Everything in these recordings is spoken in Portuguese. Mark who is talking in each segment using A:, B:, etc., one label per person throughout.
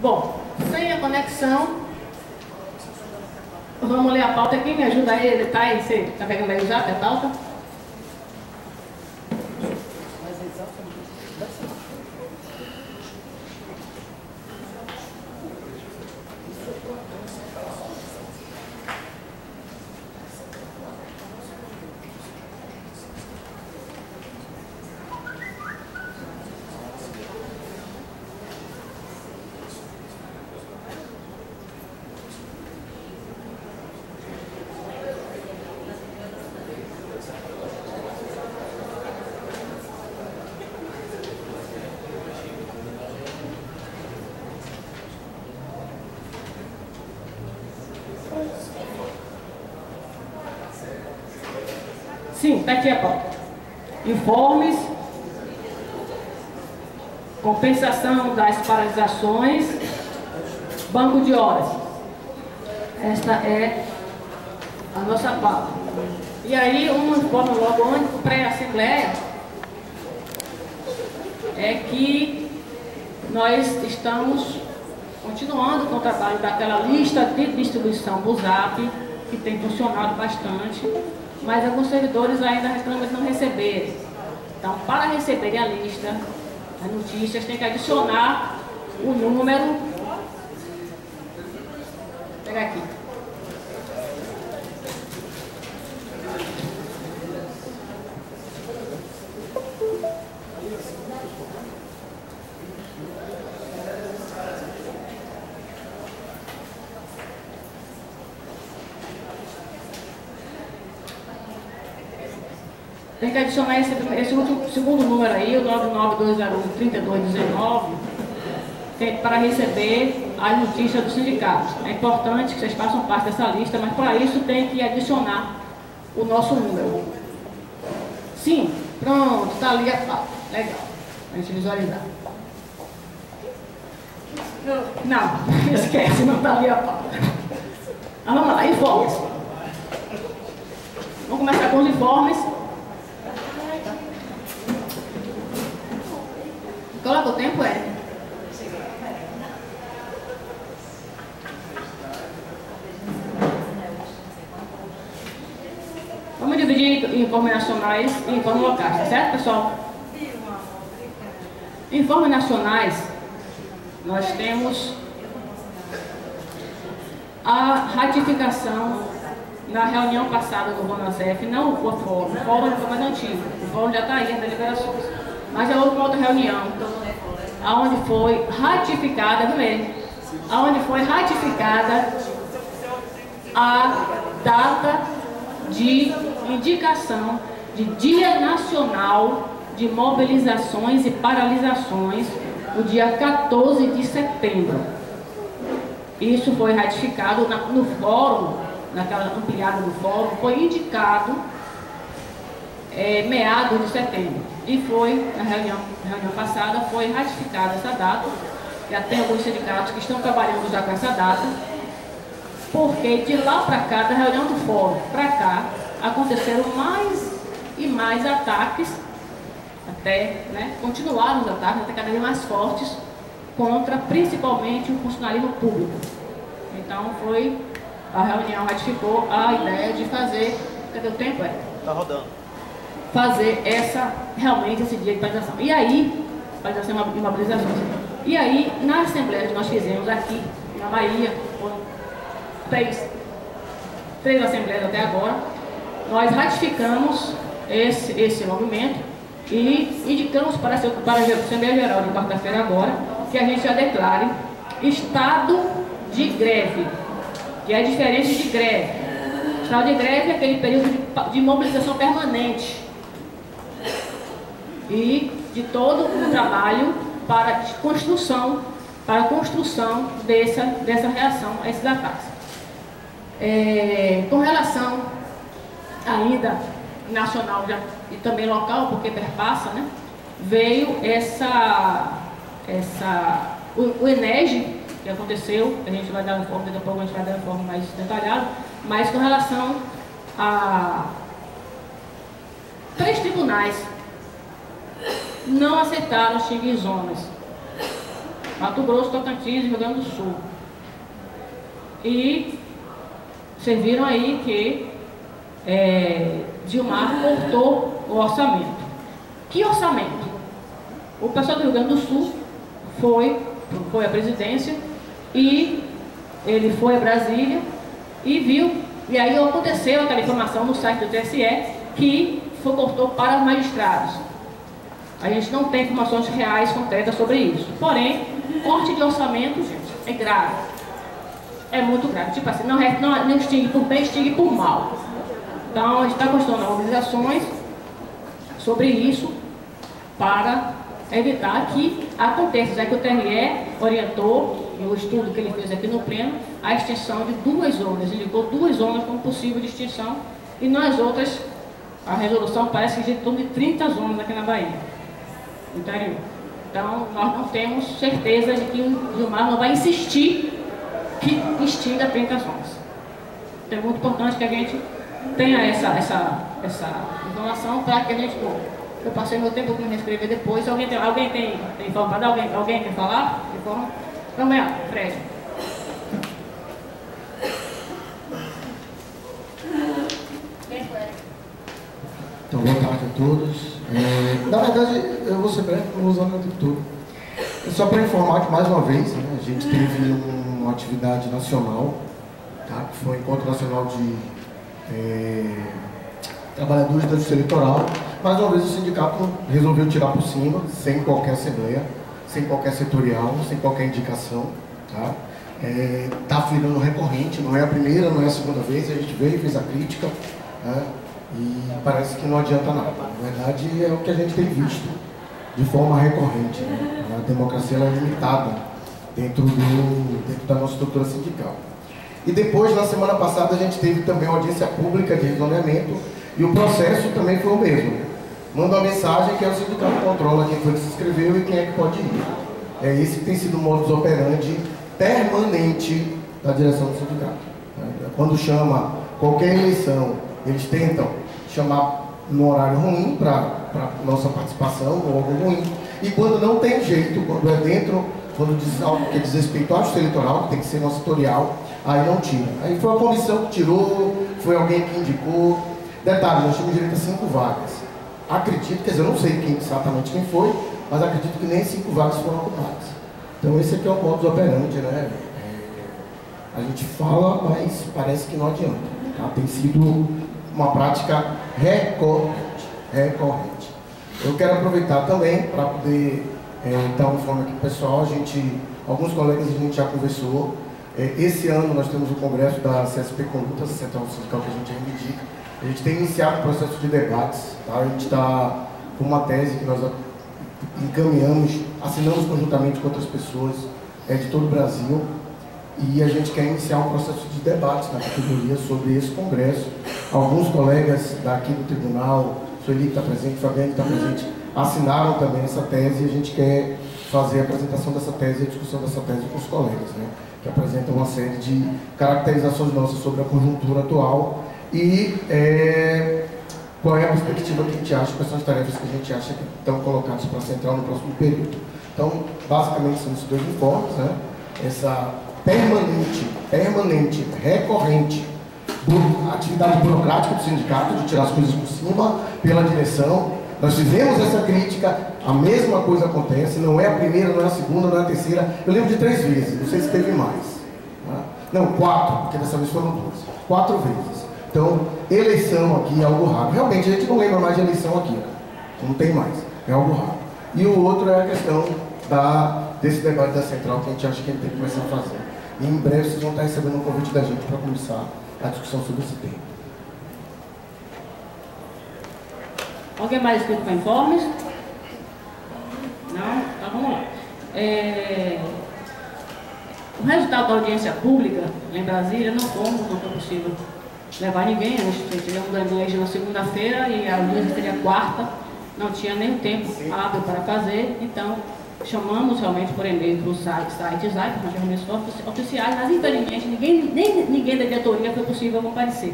A: Bom, sem a conexão, vamos ler a pauta aqui. Me ajuda aí, ele tá aí, você está pegando aí já a pauta? Sim, está aqui a pauta. Informes, compensação das paralisações, banco de horas. Esta é a nossa pauta. E aí, um informe logo antes, pré-assembleia, é que nós estamos continuando com o trabalho daquela lista de distribuição do ZAP, que tem funcionado bastante, mas alguns servidores ainda reclamam de não receberem. Então, para receberem a lista, as notícias, tem que adicionar o número. Vou pegar aqui. Tem que adicionar esse segundo número aí, o 99201-3219, para receber as notícias do sindicato. É importante que vocês façam parte dessa lista, mas para isso tem que adicionar o nosso número. Sim, pronto, está ali a pauta. Legal, para a gente visualizar. Não, esquece, não está ali a pauta. Mas vamos lá, informes. Vamos começar com os informes. Coloca o tempo, é. Vamos dividir em informes nacionais e informes locais, tá certo, pessoal? Informes nacionais, nós temos a ratificação na reunião passada do RONASEF, não o fórum, o fórum foi mais antigo, o fórum já está aí em deliberações. Mas já houve uma outra reunião, onde foi ratificada, onde foi ratificada a data de indicação de Dia Nacional de Mobilizações e Paralisações, no dia 14 de setembro. Isso foi ratificado no fórum, naquela ampliada do fórum, foi indicado meados de setembro. E foi, na reunião passada, foi ratificada essa data. Já tem alguns sindicatos que estão trabalhando já com essa data, porque de lá para cá, da reunião do fórum para cá, aconteceram mais e mais ataques, até continuaram os ataques, até cada vez mais fortes, contra principalmente o funcionalismo público. Então a reunião ratificou a ideia de fazer, cadê o tempo?
B: Está rodando.
A: Fazer realmente esse dia de paralisação. E aí, paralisação e mobilização. E aí, na assembleia que nós fizemos aqui, na Bahia, foram três assembleias até agora, nós ratificamos esse movimento e indicamos para a Assembleia Geral de quarta-feira agora, que a gente já declare estado de greve, que é diferente de greve. Estado de greve é aquele período de mobilização permanente e de todo o trabalho para a construção dessa reação a esses ataques. Com relação ainda nacional e também local, porque perpassa, veio o INEGE, que aconteceu, a gente vai dar um informe, daqui a pouco a gente vai dar um informe mais detalhado, mas com relação a 3 tribunais não aceitaram as xingue-zonas. Mato Grosso, Tocantins e Rio Grande do Sul. E vocês viram aí que Gilmar cortou o orçamento. Que orçamento? O pessoal do Rio Grande do Sul foi à presidência e ele foi a Brasília e viu, e aí aconteceu aquela informação no site do TSE que cortou para os magistrados. A gente não tem informações reais, concretas sobre isso. Porém, corte de orçamento, gente, é grave. É muito grave. Tipo assim, não extingue por bem, extingue por mal. Então, a gente está constituindo organizações sobre isso para evitar que aconteça. Já que o TRE orientou, no estudo que ele fez aqui no Pleno, a extinção de 2 zonas. Ele indicou 2 zonas como possível de extinção e nas outras, a resolução parece que de torno de 30 zonas aqui na Bahia, no interior. Então, nós não temos certeza de que o Gilmar não vai insistir que extinga 30 zonas. Então, é muito importante que a gente tenha essa informação para que a gente... Eu passei meu tempo para me inscrever depois. Alguém tem informado? Alguém quer falar? Vamos lá, Fred.
B: Então, boa tarde a todos. Na verdade, eu vou ser breve, não vou usar o meu tempo todo. Só para informar que, mais uma vez, né, a gente teve uma atividade nacional, tá, que foi o Encontro Nacional de Trabalhadores da Justiça Eleitoral. Mais uma vez, o sindicato resolveu tirar por cima, sem qualquer assembleia, sem qualquer setorial, sem qualquer indicação. Está virando recorrente, não é a primeira, não é a segunda vez, a gente veio e fez a crítica, né, e parece que não adianta nada. Na verdade, é o que a gente tem visto de forma recorrente. Né? A democracia ela é limitada dentro da nossa estrutura sindical. E depois, na semana passada, a gente teve também uma audiência pública de rezoneamento e o processo também foi o mesmo. Manda uma mensagem que é o sindicato controla quem foi que se inscreveu e quem é que pode ir. É esse que tem sido o modus operandi permanente da direção do sindicato. Quando chama qualquer eleição, eles tentam chamar no horário ruim para nossa participação, ou algo ruim. E quando não tem jeito, quando é dentro, quando diz algo que diz respeito à justiça eleitoral, que tem que ser no setorial, aí não tira. Aí foi a comissão que tirou, foi alguém que indicou. Detalhe, nós tínhamos direito a 5 vagas. Acredito, quer dizer, eu não sei exatamente quem foi, mas acredito que nem 5 vagas foram ocupadas. Então esse aqui é o modus operandi, né? A gente fala, mas parece que não adianta. Tá? Tem sido uma prática recorrente. Eu quero aproveitar também para poder dar um informe aqui para o pessoal. Alguns colegas a gente já conversou. Esse ano nós temos o congresso da CSP Conduta, Central Sindical, que a gente reivindica. A gente tem iniciado o processo de debates. Tá? A gente está com uma tese que nós encaminhamos, assinamos conjuntamente com outras pessoas de todo o Brasil. E a gente quer iniciar um processo de debate na categoria sobre esse congresso. Alguns colegas daqui do tribunal, Sueli que está presente, Fabiane que está presente, assinaram também essa tese e a gente quer fazer a apresentação dessa tese e a discussão dessa tese com os colegas, né, que apresentam uma série de caracterizações nossas sobre a conjuntura atual e qual é a perspectiva que a gente acha, quais são as tarefas que a gente acha que estão colocadas para a Central no próximo período. Então, basicamente, são esses 2 informes, né, essa permanente, recorrente atividade burocrática do sindicato, de tirar as coisas por cima, pela direção. Nós fizemos essa crítica, a mesma coisa acontece, não é a primeira, não é a segunda, não é a terceira. Eu lembro de 3 vezes, não sei se teve mais. Né? Não, 4, porque dessa vez foram 2. 4 vezes. Então, eleição aqui é algo raro. Realmente, a gente não lembra mais de eleição aqui. Né? Não tem mais, é algo raro. E o outro é a questão desse debate da Central, que a gente acha que a gente tem que começar a fazer. E em breve vocês vão estar recebendo um convite da gente para começar a discussão sobre esse tema.
A: Alguém mais inscrito para informes? Não? Então vamos lá. O resultado da audiência pública em Brasília não foi possível levar ninguém. A gente tivemos hoje na segunda-feira e a audiência seria quarta. Não tinha nem tempo hábil para fazer, então chamamos realmente por e-mail para o site ZAIP, nós reuniões oficiais, mas infelizmente ninguém da diretoria foi possível comparecer.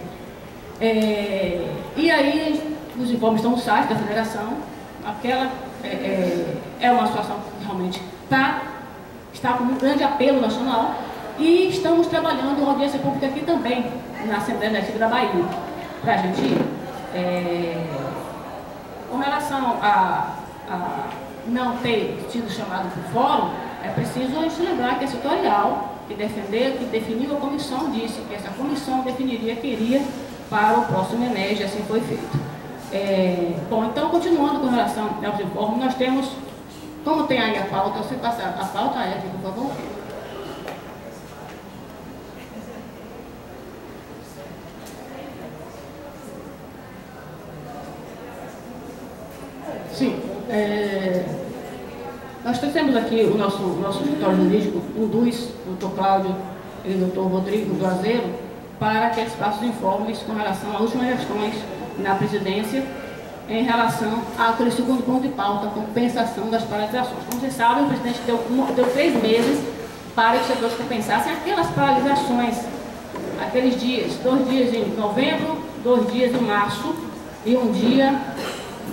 A: E aí, os informes estão no site da federação, aquela é uma situação que realmente está está com um grande apelo nacional, e estamos trabalhando uma audiência pública aqui também, na Assembleia Legislativa da Bahia, para a gente, com relação a não ter sido chamado para o fórum, é preciso a gente lembrar que a setorial que definiu a comissão disse que essa comissão definiria quem iria para o próximo ENERJ, assim foi feito. Bom, então, continuando com relação aos informes, nós temos, como tem aí a pauta, você passa a pauta, aqui, por favor. Sim, nós temos aqui o nosso escritório jurídico, conduz o doutor Cláudio e o doutor Rodrigo do Azeiro, para que eles façam informes com relação às últimas gestões na presidência, em relação àquele segundo ponto de pauta, a compensação das paralisações. Como vocês sabem, o presidente deu 3 meses para que os setores compensassem aquelas paralisações, aqueles dias, 2 dias em novembro, 2 dias em março e 1 dia,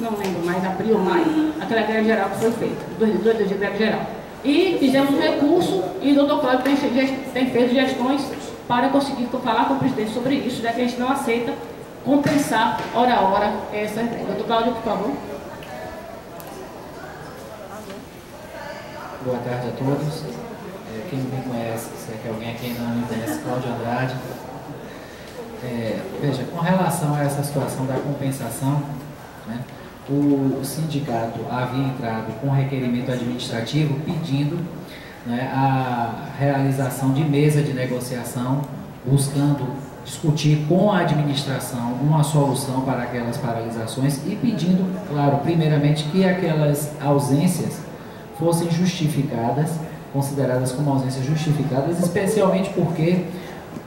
A: não lembro mais, abril ou maio, aquela greve geral que foi feita, 2 dias de greve geral. E fizemos um recurso e o doutor Cláudio tem feito gestões para conseguir falar com o presidente sobre isso, já que a gente não aceita compensar hora a hora essa entrega. Doutor Cláudio, por favor.
C: Boa tarde a todos. Quem não me conhece, se é que alguém aqui não me conhece, Cláudio Andrade. Veja, com relação a essa situação da compensação, né, o sindicato havia entrado com requerimento administrativo pedindo, né, a realização de mesa de negociação, buscando discutir com a administração uma solução para aquelas paralisações e pedindo, claro, primeiramente que aquelas ausências fossem justificadas, consideradas como ausências justificadas, especialmente porque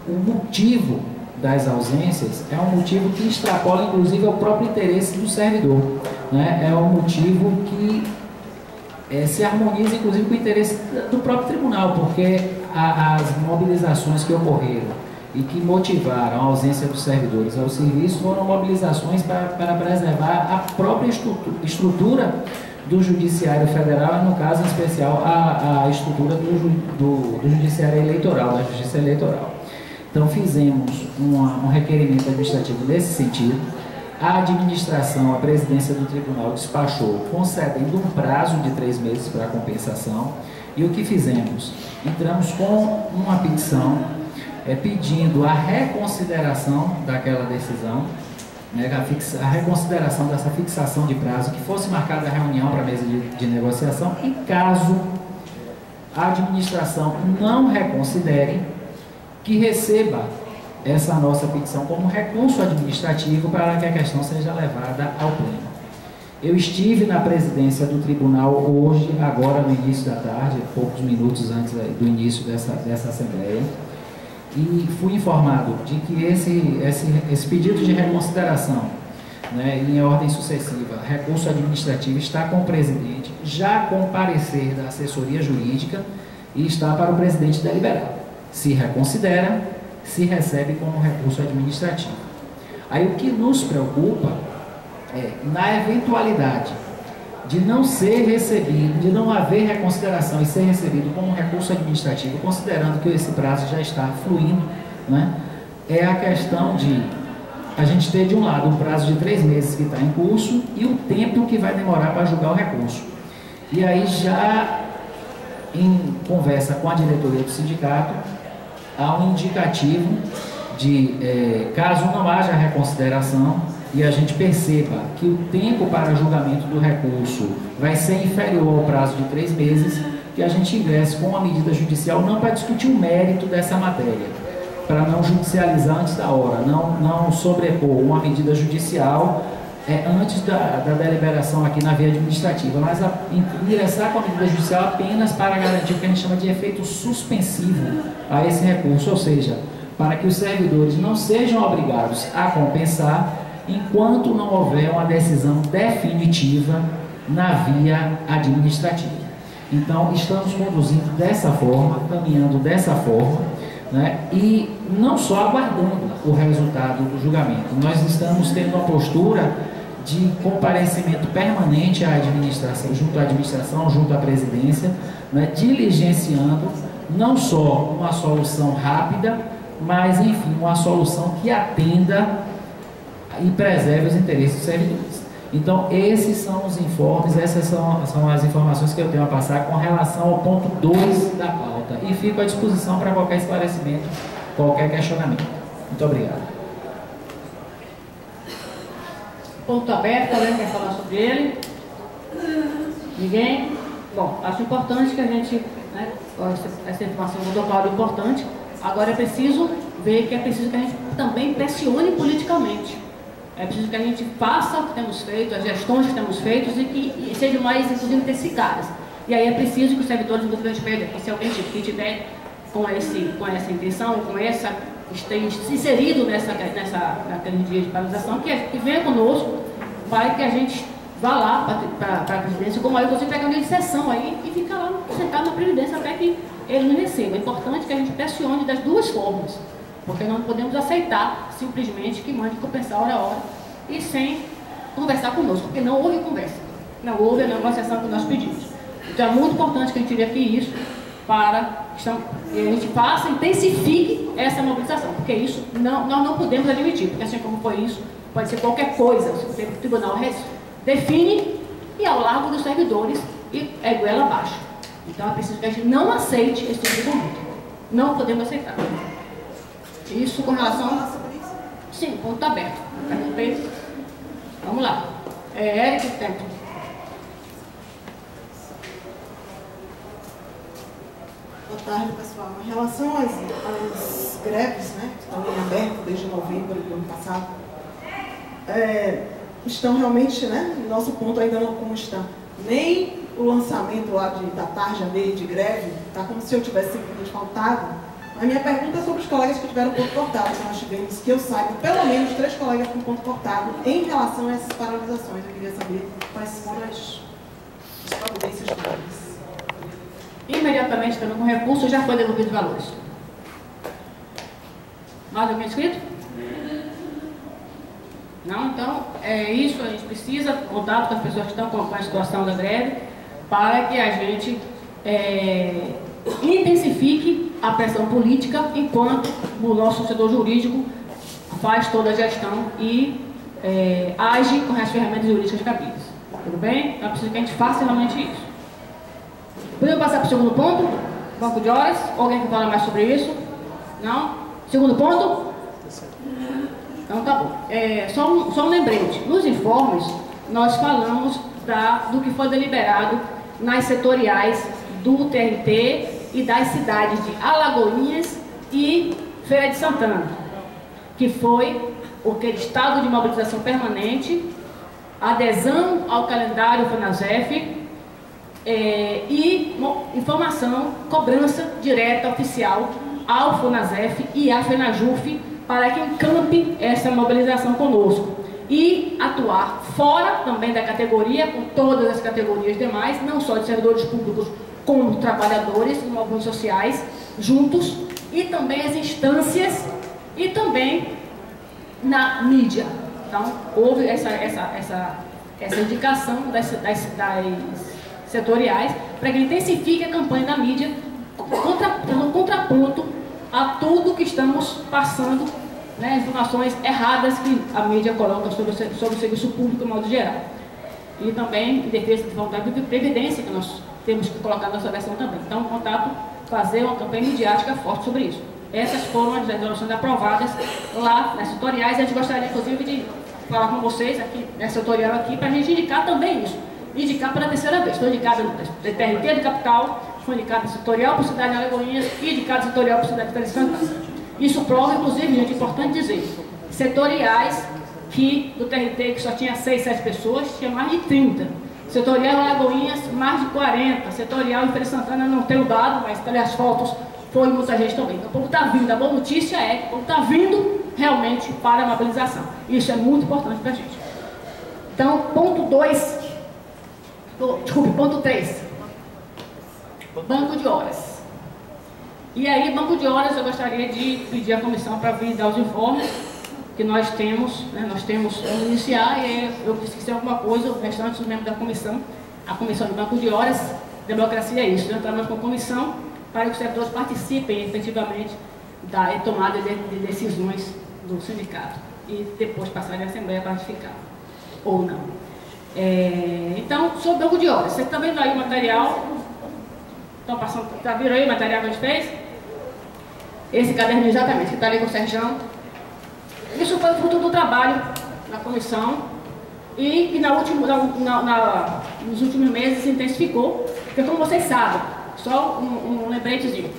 C: o motivo das ausências é um motivo que extrapola inclusive ao próprio interesse do servidor, né? É um motivo que se harmoniza inclusive com o interesse do próprio tribunal, porque as mobilizações que ocorreram e que motivaram a ausência dos servidores ao serviço foram mobilizações para preservar a própria estrutura do Judiciário Federal, no caso em especial a estrutura do Judiciário Eleitoral, da Justiça Eleitoral. Então fizemos um requerimento administrativo nesse sentido. A administração, a presidência do tribunal despachou, concedendo um prazo de 3 meses para a compensação. E o que fizemos? Entramos com uma petição pedindo a reconsideração daquela decisão, né, a reconsideração dessa fixação de prazo, que fosse marcada a reunião para a mesa de negociação, e caso a administração não reconsidere, que receba essa nossa petição como recurso administrativo para que a questão seja levada ao pleno. Eu estive na presidência do tribunal hoje, agora no início da tarde, poucos minutos antes do início dessa assembleia, e fui informado de que esse pedido de reconsideração, né, em ordem sucessiva, recurso administrativo, está com o presidente, já com parecer da assessoria jurídica, e está para o presidente deliberar. Se reconsidera, se recebe como recurso administrativo. Aí o que nos preocupa é, na eventualidade de não ser recebido, de não haver reconsideração e ser recebido como recurso administrativo, considerando que esse prazo já está fluindo, né, é a questão de a gente ter de um lado um prazo de 3 meses que está em curso e o tempo que vai demorar para julgar o recurso. E aí já em conversa com a diretoria do sindicato, há um indicativo de, caso não haja reconsideração e a gente perceba que o tempo para julgamento do recurso vai ser inferior ao prazo de 3 meses, que a gente ingresse com uma medida judicial, não para discutir o mérito dessa matéria, para não judicializar antes da hora, não sobrepor uma medida judicial antes da deliberação aqui na via administrativa, mas ingressar com a medida judicial apenas para garantir o que a gente chama de efeito suspensivo a esse recurso, ou seja, para que os servidores não sejam obrigados a compensar enquanto não houver uma decisão definitiva na via administrativa. Então, estamos conduzindo dessa forma, caminhando dessa forma, né, e não só aguardando o resultado do julgamento. Nós estamos tendo uma postura de comparecimento permanente à administração, junto à presidência, né, diligenciando não só uma solução rápida, mas, enfim, uma solução que atenda e preserve os interesses dos servidores. Então, esses são os informes, essas são as informações que eu tenho a passar com relação ao ponto 2 da pauta. E fico à disposição para qualquer esclarecimento, qualquer questionamento. Muito obrigado.
A: Ponto aberto, alguém quer falar sobre ele? Ninguém? Bom, acho importante que a gente, né, essa informação do doutorado é importante. Agora é preciso ver que é preciso que a gente também pressione politicamente. É preciso que a gente faça o que temos feito, as gestões que temos feito e sejam mais, inclusive, intensificadas. E aí é preciso que os servidores do governo pedem que se alguém que tiver com essa intenção, com essa, esteja inserido naquele dia de paralisação, que venha conosco para que a gente vá lá para a presidência, como aí, inclusive, pegar um dia de sessão aí e ficar lá sentado na presidência até que ele nos receba. É importante que a gente pressione das duas formas, porque não podemos aceitar simplesmente que mande compensar hora a hora e sem conversar conosco, porque não houve conversa, não houve a negociação que nós pedimos. Então é muito importante que a gente tire aqui isso para que a gente faça, intensifique essa mobilização, porque isso nós não podemos admitir, porque assim como foi isso, pode ser qualquer coisa, o tribunal define e ao largo dos servidores e é goela abaixo. Então é preciso que a gente não aceite esse tipo de conduta. Não podemos aceitar. Isso com relação... Sim, ponto está aberto. Vamos lá. Érico, tempo.
D: Boa tarde, pessoal. Em relação às greves, né, que estão em aberto desde novembro do ano passado, estão realmente, né, nosso ponto ainda não consta nem o lançamento lá da tarja de greve, está como se eu tivesse simplesmente faltado. A minha pergunta é sobre os colegas que tiveram ponto cortado, que nós tivemos, que eu saiba, pelo menos 3 colegas com ponto cortado em relação a essas paralisações. Eu queria saber quais foram as providências todas.
A: Imediatamente, também com recurso, já foi devolvido os valores. Mais alguém inscrito? Não? Então, é isso. A gente precisa contato com as pessoas que estão com a situação da greve para que a gente intensifique a pressão política enquanto o nosso setor jurídico faz toda a gestão e age com as ferramentas jurídicas cabíveis. Tudo bem? Então, é preciso que a gente faça realmente isso. Podemos passar para o segundo ponto? Banco de horas? Alguém quer falar mais sobre isso? Não? Segundo ponto? Então tá bom. Só um lembrete. Nos informes, nós falamos do que foi deliberado nas setoriais do TRT e das cidades de Alagoinhas e Feira de Santana, que foi o estado de mobilização permanente, adesão ao calendário FUNASEF, e informação, cobrança direta oficial ao FUNASEF e à FENAJUF para que encampe essa mobilização conosco e atuar fora também da categoria, com todas as categorias demais, não só de servidores públicos, como trabalhadores e movimentos sociais juntos, e também as instâncias e também na mídia. Então, houve essa indicação das setoriais para que intensifique a campanha da mídia, dando contraponto a tudo que estamos passando, né, informações erradas que a mídia coloca sobre o serviço público, de modo geral. E também em defesa de vontade de previdência, que nós temos que colocar na nossa versão também. Então, fazer uma campanha midiática forte sobre isso. Essas foram as resoluções aprovadas lá nas setoriais. A gente gostaria, inclusive, de falar com vocês aqui, nessa setorial aqui, para a gente indicar também isso. Indicar pela terceira vez. Foi indicado no TRT de Capital, foi indicado no setorial para a cidade de Alagoinhas e indicado no setorial para a cidade de Feira de Santana. Isso prova, inclusive, gente, é importante dizer, setoriais que do TRT, que só tinha 6, 7 pessoas, tinha mais de 30. Setorial Alagoinhas, mais de 40. Setorial em Feira de Santana, não tenho dado, mas pelas fotos foi muita gente também. Então, o povo está vindo. A boa notícia é que o povo está vindo realmente para a mobilização. Isso é muito importante para a gente. Então, ponto 3. Banco de horas. E aí, banco de horas, eu gostaria de pedir à comissão para vir dar os informes que nós temos, né? Nós temos vamos iniciar, e eu esqueci alguma coisa, o restante dos membros da comissão, a comissão de banco de horas democracia é isso, nós trabalhamos com comissão para que os servidores participem efetivamente da tomada de decisões do sindicato e depois passarem à Assembleia para ratificar, ou não. Então, sobre o banco de horas, você está vendo aí o material, tá vendo aí o material que a gente fez? Esse caderno exatamente, que está ali com o Serjão. Isso foi fruto do trabalho na comissão e que nos últimos meses se intensificou, porque como vocês sabem, só um lembretezinho,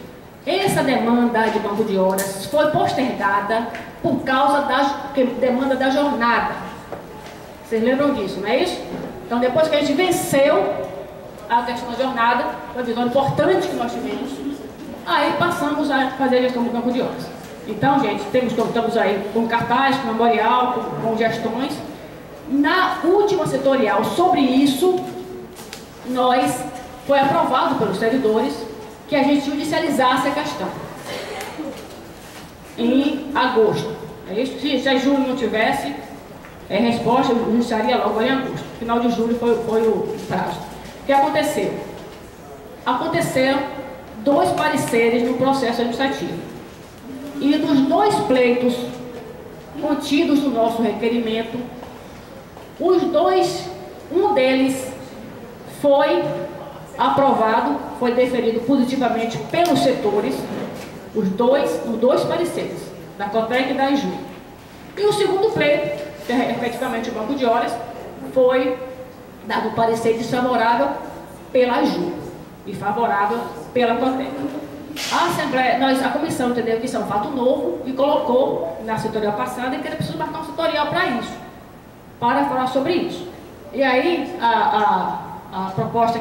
A: essa demanda de banco de horas foi postergada por causa da demanda da jornada. Vocês lembram disso, não é isso? Então depois que a gente venceu a questão da jornada, foi uma visão importante que nós tivemos, aí passamos a fazer a gestão do banco de horas. Então, gente, estamos aí com cartaz, com memorial, com gestões. Na última setorial sobre isso, foi aprovado pelos servidores que a gente judicializasse a questão em agosto. Se julho não tivesse resposta, eu judiciaria logo em agosto. Final de julho foi o prazo. O que aconteceu? Aconteceram 2 pareceres no processo administrativo. E dos 2 pleitos contidos no nosso requerimento, um deles foi aprovado, foi deferido positivamente pelos setores, os dois pareceres, da COTEC e da ANJU. E o segundo pleito, que é efetivamente o banco de horas, foi dado um parecer desfavorável pela ANJU e favorável pela COTEC. A comissão entendeu que isso é um fato novo e colocou na setorial passada que era preciso marcar um setorial para isso, para falar sobre isso. E aí a proposta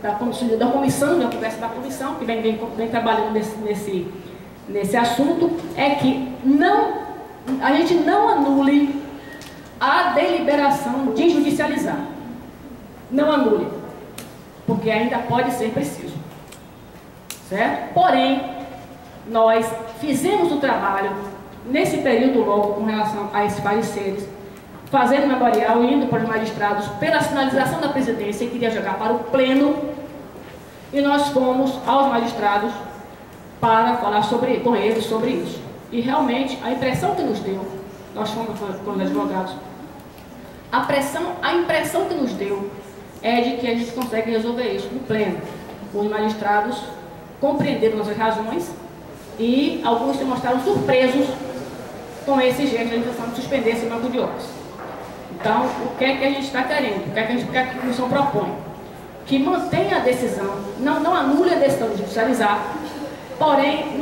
A: da conversa da comissão, que vem trabalhando nesse assunto, é que a gente não anule a deliberação de judicializar. Não anule, porque ainda pode ser preciso. Certo? Porém, nós fizemos o trabalho nesse período logo com relação a esses pareceres, fazendo memorial, indo para os magistrados pela sinalização da presidência e queria jogar para o pleno, e nós fomos aos magistrados para falar com eles sobre isso. E realmente a impressão que nos deu, nós fomos com os advogados, a impressão que nos deu é de que a gente consegue resolver isso no pleno. Os magistrados compreenderam nossas razões e alguns se mostraram surpresos com esse gesto da intenção de suspender esse banco de horas. Então, o que é que a gente está querendo? O que é que a comissão propõe? Que mantenha a decisão, não anule a decisão de judicializar, porém,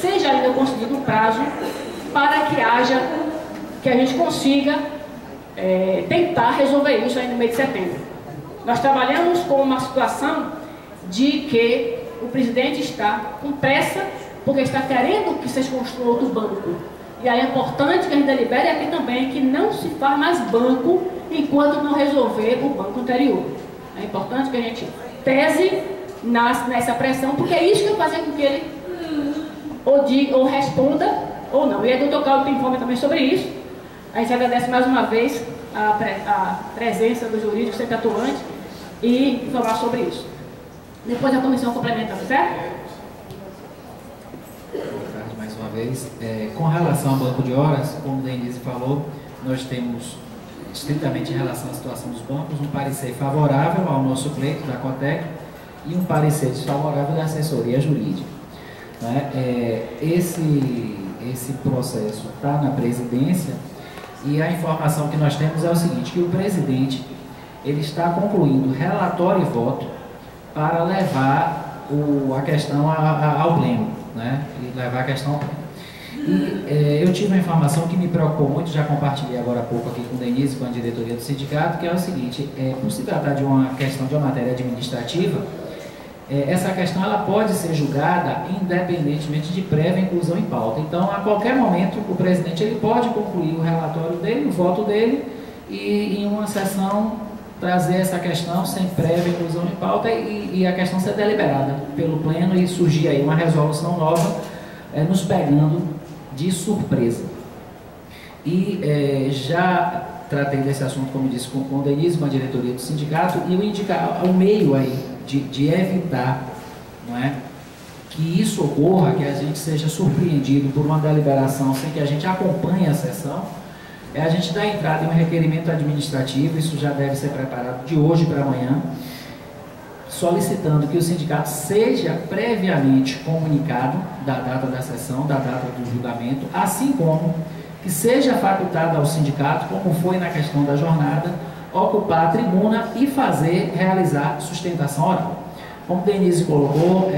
A: seja ainda concedido um prazo para que a gente consiga tentar resolver isso ainda no mês de setembro. Nós trabalhamos com uma situação de que o presidente está com pressa, porque está querendo que seja construído outro banco. E aí é importante que a gente delibere aqui também que não se faz mais banco enquanto não resolver o banco anterior. É importante que a gente pese nessa pressão, porque é isso que vai fazer com que ele ou responda ou não. E aí o doutor Cláudio tem informe também sobre isso. A gente agradece mais uma vez a presença do jurídico sempre atuante e informar sobre isso. Depois a comissão complementa, certo?
C: Boa tarde mais uma vez. Com relação ao banco de horas, como o Denise falou, nós temos, estritamente em relação à situação dos bancos, um parecer favorável ao nosso pleito da COTEC e um parecer desfavorável da assessoria jurídica. Esse processo está na presidência e a informação que nós temos é o seguinte, que o presidente ele está concluindo relatório e voto para levar a questão ao pleno, e levar a questão ao pleno. E eu tive uma informação que me preocupou muito, já compartilhei agora há pouco aqui com o Denise, com a diretoria do sindicato, que é o seguinte, por se tratar de uma questão de uma matéria administrativa, essa questão ela pode ser julgada independentemente de prévia inclusão em pauta. Então, a qualquer momento, o presidente ele pode concluir o relatório dele, o voto dele, e em uma sessão trazer essa questão sem prévia inclusão em pauta e a questão ser deliberada pelo pleno e surgir aí uma resolução nova, nos pegando de surpresa. E já tratei desse assunto, como disse, com o Denise, com a diretoria do sindicato, e eu indicar o meio aí de evitar, não é, que isso ocorra, que a gente seja surpreendido por uma deliberação sem que a gente acompanhe a sessão, é a gente dar entrada em um requerimento administrativo, isso já deve ser preparado de hoje para amanhã, solicitando que o sindicato seja previamente comunicado da data da sessão, da data do julgamento, assim como que seja facultado ao sindicato, como foi na questão da jornada, ocupar a tribuna e realizar sustentação oral. Como Denise colocou,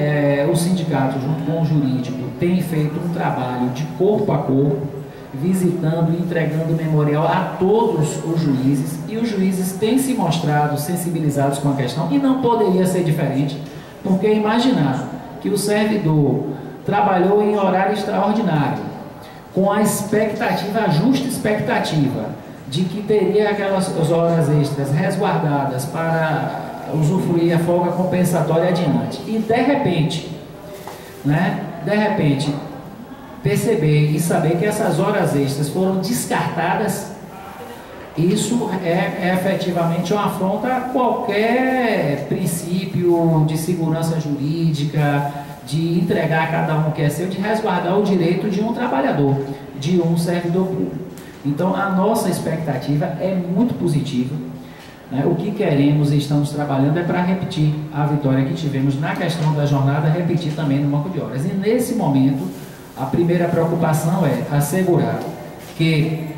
C: o sindicato, junto com o jurídico, tem feito um trabalho de corpo a corpo, visitando e entregando memorial a todos os juízes, e os juízes têm se mostrado sensibilizados com a questão, e não poderia ser diferente, porque imaginar que o servidor trabalhou em horário extraordinário, com a expectativa, a justa expectativa, de que teria aquelas horas extras resguardadas para usufruir a folga compensatória adiante, e de repente, perceber e saber que essas horas extras foram descartadas, isso é efetivamente uma afronta a qualquer princípio de segurança jurídica, de entregar a cada um o que é seu, de resguardar o direito de um trabalhador, de um servidor público. Então, a nossa expectativa é muito positiva. O que queremos e estamos trabalhando é para repetir a vitória que tivemos na questão da jornada, repetir também no banco de horas. E nesse momento, a primeira preocupação é assegurar que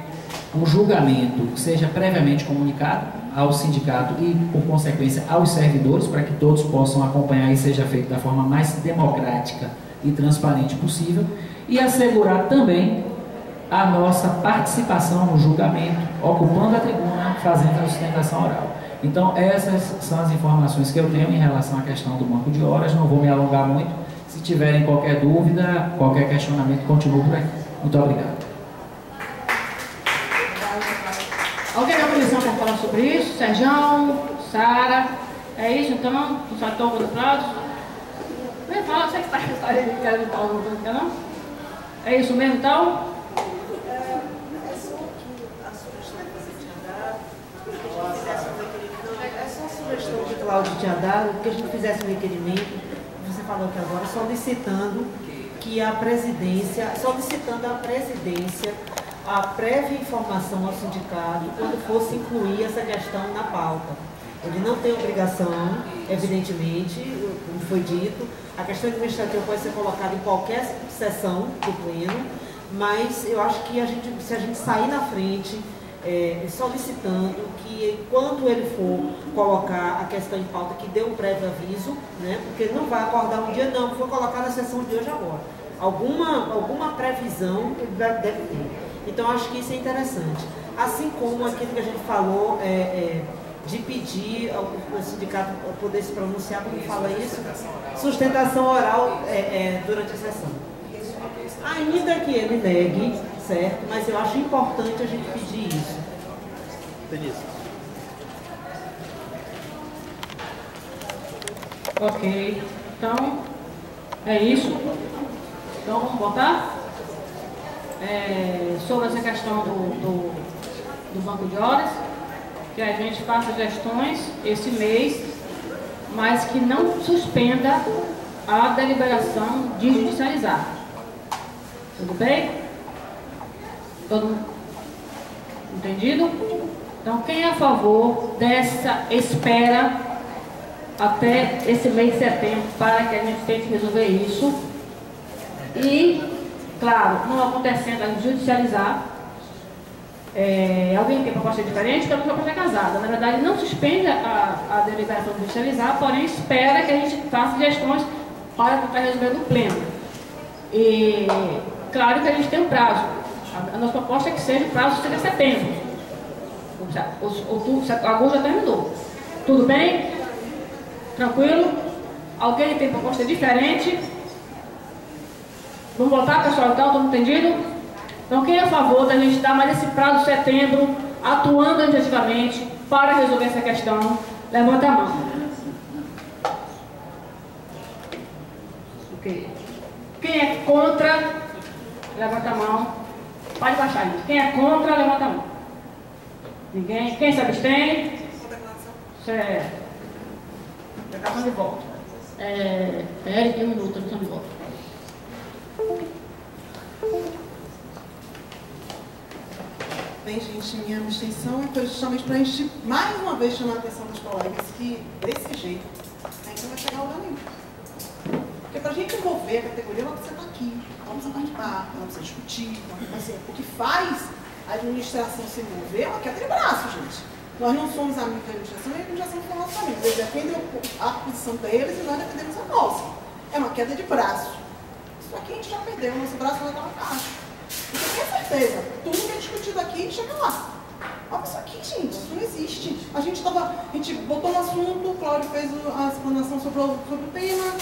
C: o julgamento seja previamente comunicado ao sindicato e, por consequência, aos servidores, para que todos possam acompanhar e seja feito da forma mais democrática e transparente possível, e assegurar também a nossa participação no julgamento, ocupando a tribuna, fazendo a sustentação oral. Então, essas são as informações que eu tenho em relação à questão do banco de horas. Não vou me alongar muito. Se tiverem qualquer dúvida, qualquer questionamento, continuo por aqui. Muito obrigado.
A: Alguém da comissão quer falar sobre isso? Serjão, Sara, é isso então? O fator do prazo? Vem falar, você que está querendo falar alguma coisa, não? É isso mesmo então?
E: Sugestão que Cláudio tinha dado, que a gente fizesse um requerimento, você falou aqui agora, solicitando a presidência a prévia informação ao sindicato quando fosse incluir essa questão na pauta. Ele não tem obrigação, evidentemente, como foi dito, a questão administrativa pode ser colocada em qualquer sessão do pleno, mas eu acho que se a gente sair na frente, solicitando que quando ele for colocar a questão em pauta, que dê um prévio aviso, né, porque ele não vai acordar um dia, não, vou colocar na sessão de hoje agora. Alguma previsão ele deve ter. Então, acho que isso é interessante. Assim como aquilo que a gente falou, de pedir ao sindicato poder se pronunciar, como fala isso, sustentação oral durante a sessão. Ainda que ele negue, certo? Mas eu acho importante a gente pedir isso.
F: Denise.
A: Ok. Então, é isso. Então, vamos votar? Sobre essa questão do banco de horas, que a gente faça gestões esse mês, mas que não suspenda a deliberação de judicializar. Tudo bem? Todo mundo entendido? Então, quem é a favor dessa espera até esse mês de setembro para que a gente tente resolver isso? E, claro, não acontecendo a judicializar, alguém tem proposta diferente, então a proposta é casada. Na verdade, não suspende a deliberação de judicializar, porém espera que a gente faça gestões para tentar resolver no pleno. E, claro que a gente tem um prazo. A nossa proposta é que seja o prazo seja setembro. Agosto já terminou. Tudo bem? Tranquilo? Alguém tem proposta diferente? Vamos votar, pessoal, então? Todo entendido? Então, quem é a favor da gente dar mais esse prazo de setembro, atuando efetivamente para resolver essa questão? Levanta a mão. Ok. Quem é contra? Levanta a mão. Pode baixar aí. Quem é contra, levanta a mão. Ninguém? Quem se abstém? Certo. Já estava de volta. Eric, 1 minuto, estamos de volta.
D: Bem, gente, minha abstenção foi justamente para a gente, mais uma vez, chamar a atenção dos colegas que, desse jeito, a gente não vai chegar a lugar nenhum. Porque para a gente envolver a categoria, ela precisa estar aqui, ela precisa participar, ela precisa discutir. Assim, o que faz a administração se mover é uma queda de braço, gente. Nós não somos amigos da administração e a administração não é nossos amigos. Eles defendem a posição deles e nós defendemos a nossa. É uma queda de braço. Isso aqui a gente já perdeu, o nosso braço vai estar lá embaixo. Porque eu tenho certeza, tudo que é discutido aqui chega lá. Olha isso aqui, gente, isso não existe. A gente botou um assunto, o Cláudio fez a explanação sobre o tema,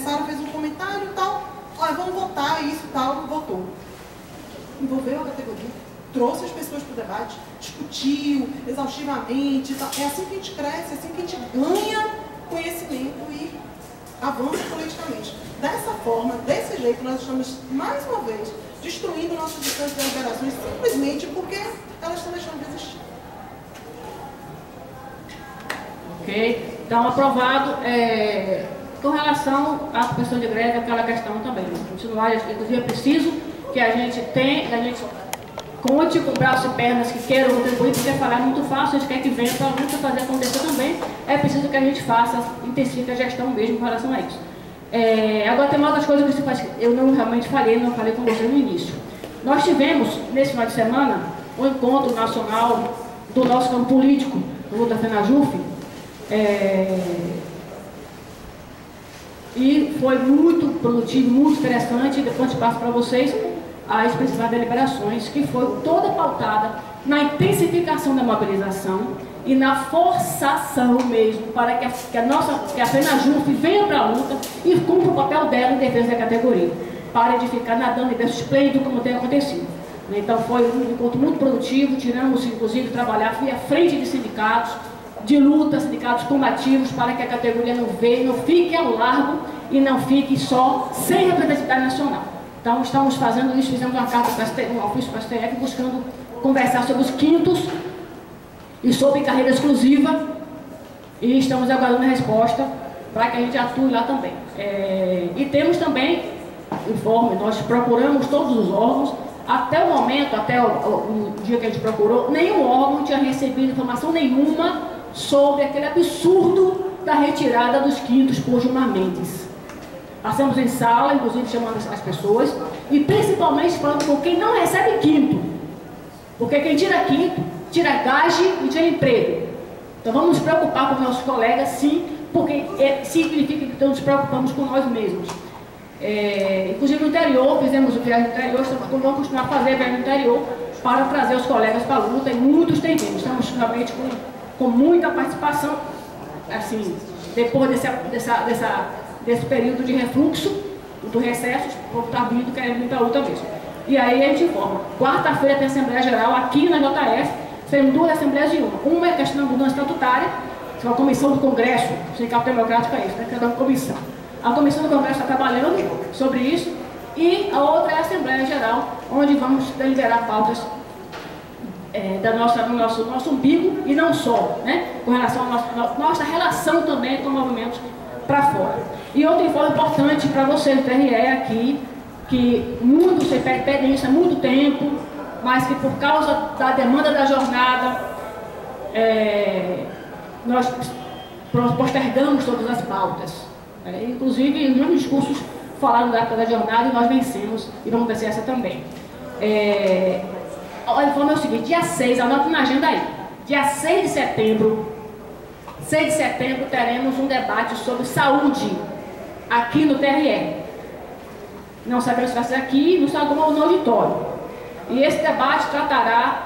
D: Sara fez um comentário e tal. Olha, vamos votar isso e tal, votou. Envolveu a categoria, trouxe as pessoas para o debate, discutiu exaustivamente e tal. É assim que a gente cresce, é assim que a gente ganha conhecimento e avança politicamente. Dessa forma, desse jeito, nós estamos, mais uma vez, destruindo nossas instâncias de deliberações simplesmente porque elas estão deixando de existir.
A: Ok? Então, aprovado. Com relação à questão de greve, aquela questão também. Continuar, inclusive, é preciso que a gente conte com braços e pernas que queiram contribuir, porque falar é muito fácil, a gente quer que venha para a luta fazer acontecer também. É preciso que a gente faça, intensifique a gestão mesmo com relação a isso. Agora tem uma outra coisa que eu não realmente falei, não falei com você no início. Nós tivemos, nesse final de semana, um encontro nacional do nosso campo político, do Luta FENAJUF, e foi muito produtivo, muito interessante. Depois eu passo para vocês as principais deliberações, que foi toda pautada na intensificação da mobilização e na forçação mesmo para que a FENAJUF venha para a luta e cumpra o papel dela em defesa da categoria, para de ficar nadando em berço esplêndido como tem acontecido. Então foi um encontro muito produtivo, tiramos inclusive trabalhar à frente de sindicatos, de luta, sindicatos combativos, para que a categoria não fique ao largo e não fique só sem representatividade nacional. Então estamos fazendo isso, fizemos uma carta para um ofício para a STF, buscando conversar sobre os quintos e sobre carreira exclusiva, e estamos aguardando a resposta para que a gente atue lá também. E temos também informe, nós procuramos todos os órgãos, até o momento, até o dia que a gente procurou, nenhum órgão tinha recebido informação nenhuma sobre aquele absurdo da retirada dos quintos por Gilmar Mendes. Passamos em sala, inclusive chamando as pessoas, e principalmente falando com quem não recebe quinto, porque quem tira quinto, tira gage e tira emprego. Então vamos nos preocupar com os nossos colegas, sim, porque significa que nos preocupamos com nós mesmos. Inclusive no interior, fizemos o viagem no interior, vamos continuar a fazer viagem no interior para trazer os colegas para a luta, e muitos têm vindo. Estamos realmente com muita participação, assim, depois desse período de refluxo, do recesso, o povo está vindo, querendo vir para a luta mesmo. E aí a gente informa. Quarta-feira tem Assembleia Geral aqui na JF, serão 2 assembleias de uma. Uma é a questão da mudança estatutária, que é uma comissão do Congresso, o Sindicato Democrático é isso, né? Cada comissão. A comissão do Congresso está trabalhando sobre isso, e a outra é a Assembleia Geral, onde vamos deliberar pautas do nosso umbigo, e não só, né? Com relação à nossa relação também com movimentos para fora. E outro informe importante para vocês do TRE aqui, que muitos pedem isso há muito tempo, mas que por causa da demanda da jornada, nós postergamos todas as pautas. Inclusive, os meus discursos falaram da época da jornada e nós vencemos, e vamos vencer essa também. O informe é o seguinte: dia 6, anota na agenda aí, dia 6 de setembro, teremos um debate sobre saúde aqui no TRE. Não sabemos se vai ser aqui, no salão ou no auditório. E esse debate tratará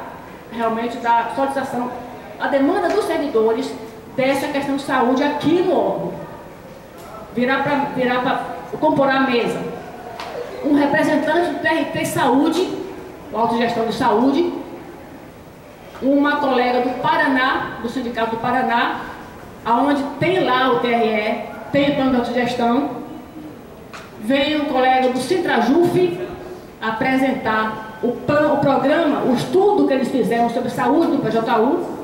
A: realmente da solicitação, a demanda dos servidores dessa questão de saúde aqui no órgão. Virá para compor a mesa um representante do TRT Saúde, o Autogestão de Saúde, uma colega do Paraná, do Sindicato do Paraná, aonde tem lá o TRE, tem o plano de autogestão. Vem um colega do Sintrajuf apresentar o programa, o estudo que eles fizeram sobre saúde do PJU.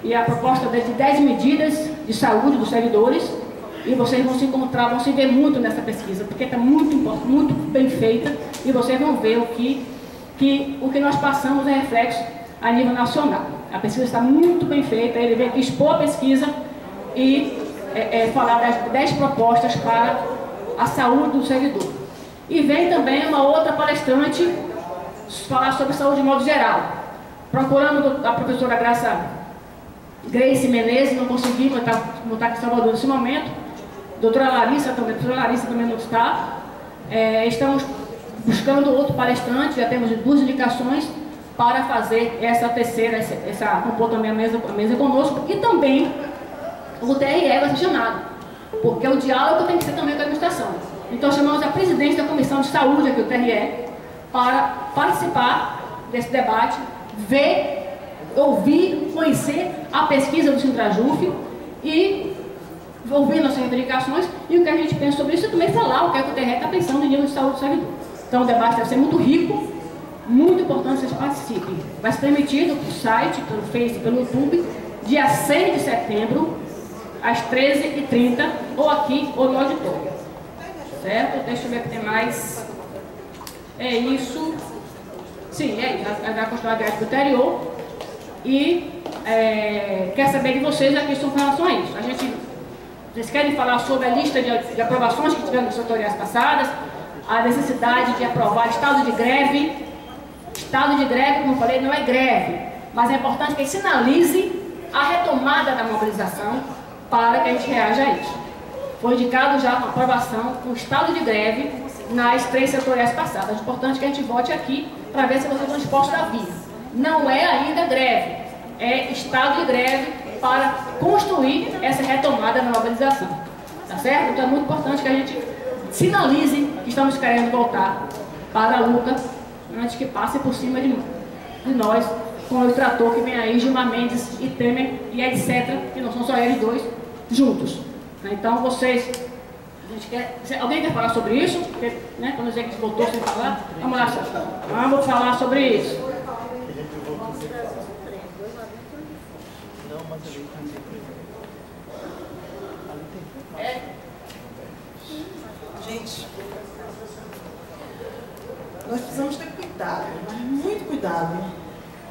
A: e a proposta de 10 medidas de saúde dos servidores, e vocês vão se encontrar, vão se ver muito nessa pesquisa, porque está muito bem feita, e vocês vão ver o que nós passamos é reflexo a nível nacional. A pesquisa está muito bem feita, ele veio aqui expor a pesquisa e falar das 10 propostas para a saúde do servidor. E vem também uma outra palestrante falar sobre saúde de modo geral. Procurando a professora Grace Menezes, não consegui, mas não está aqui em Salvador nesse momento. Doutora Larissa também, a professora Larissa também não está. Estamos buscando outro palestrante, já temos 2 indicações para fazer essa terceira, compor também a mesa conosco, e também o TRE vai ser chamado, porque o diálogo tem que ser também com a administração. Então chamamos a presidente da Comissão de Saúde aqui, o TRE, para participar desse debate, ver, ouvir, conhecer a pesquisa do Sintrajuf e ouvir nossas reivindicações e o que a gente pensa sobre isso, e também falar o que é que o TRE está pensando em nível de saúde do servidor. Então o debate deve ser muito rico, muito importante que vocês participem. Vai ser transmitido pelo site, pelo Face, pelo YouTube, dia 6 de setembro, às 13h30, ou aqui ou no auditório. Certo? Deixa eu ver o que tem mais. É isso. Sim, é isso. Vai continuar a viagem para o interior. E quer saber de vocês a questão com relação a isso. Vocês querem falar sobre a lista de aprovações que tiveram nas setoriais passadas, a necessidade de aprovar estado de greve. Estado de greve, como eu falei, não é greve, mas é importante que sinalize a retomada da mobilização para que a gente reaja a isso. Foi indicado já com aprovação o estado de greve nas 3 setoriais passadas. É importante que a gente vote aqui para ver se vocês estão dispostos a vir. Não é ainda greve, é estado de greve para construir essa retomada da mobilização. Tá certo? Então é muito importante que a gente sinalize que estamos querendo voltar para a luta antes que passe por cima de nós com o trator que vem aí, Gilmar Mendes e Temer e etc., que não são só eles dois, juntos. Então vocês, alguém quer falar sobre isso? Porque, né, quando a gente voltou sem falar, vamos lá, vamos falar sobre isso.
D: Gente, nós precisamos ter cuidado, mas muito cuidado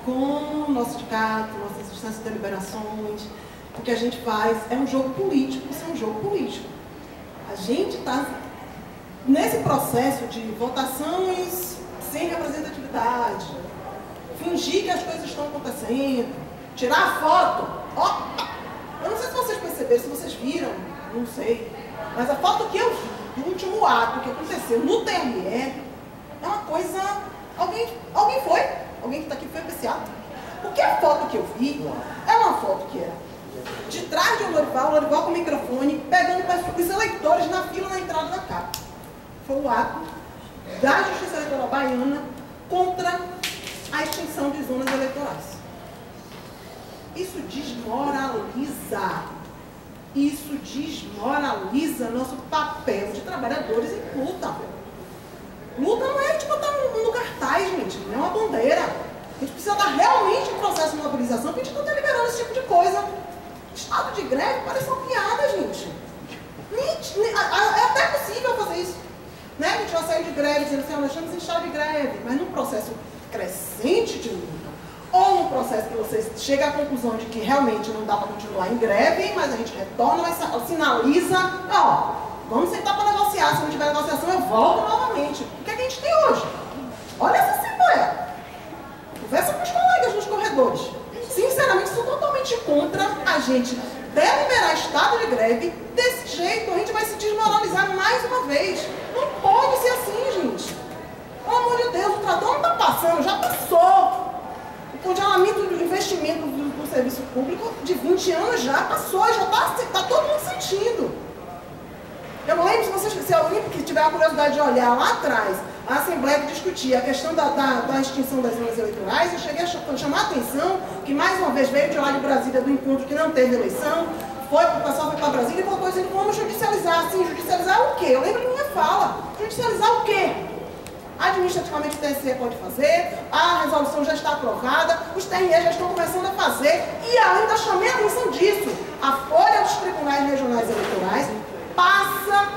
D: com o nosso sindicato, nossas instâncias de deliberações. O que a gente faz é um jogo político, isso é um jogo político. A gente está nesse processo de votações sem representatividade, fingir que as coisas estão acontecendo, tirar a foto. Opa! Eu não sei se vocês perceberam, se vocês viram, não sei, mas a foto que eu vi do último ato que aconteceu no TRE é uma coisa... Alguém foi? Alguém que está aqui foi para esse ato? Porque a foto que eu vi é uma foto que era de trás de um Lorival com o microfone, pegando os eleitores na fila na entrada da casa. Foi o ato da Justiça Eleitoral Baiana contra a extinção de zonas eleitorais. Isso desmoraliza nosso papel de trabalhadores em luta. Luta não é tipo botar no cartaz, gente, não é uma bandeira. A gente precisa dar realmente um processo de mobilização, porque a gente não está liberando esse tipo de coisa. Estado de greve parece uma piada, gente. É até possível fazer isso. Né? A gente vai sair de greve dizendo assim, nós estamos em estado de greve, mas num processo crescente de luta, ou num processo que você chega à conclusão de que realmente não dá para continuar em greve, mas a gente retorna, mas sinaliza, ó, vamos sentar para negociar, se não tiver negociação eu volto novamente. O que é que a gente tem hoje? Olha essa assembleia. Conversa com os colegas nos corredores. Sinceramente, sou totalmente contra a gente deliberar estado de greve desse jeito. A gente vai se desmoralizar mais uma vez. Não pode ser assim, gente. Pelo amor de Deus, o trator não está passando, já passou. O congelamento do investimento do serviço público de 20 anos já passou, já está todo mundo sentindo. Eu não lembro se alguém que tiver a curiosidade de olhar lá atrás, a Assembleia que discutia a questão da extinção das zonas eleitorais, eu cheguei a chamar a atenção que mais uma vez veio de lá de Brasília do encontro que não teve eleição, o pessoal foi para Brasília e voltou dizendo vamos judicializar. Sim, judicializar o quê? Eu lembro da minha fala. Judicializar o quê? Administrativamente o TSE pode fazer, a resolução já está aprovada, os TRE já estão começando a fazer, e ainda chamei a atenção disso. A folha dos tribunais regionais eleitorais passa,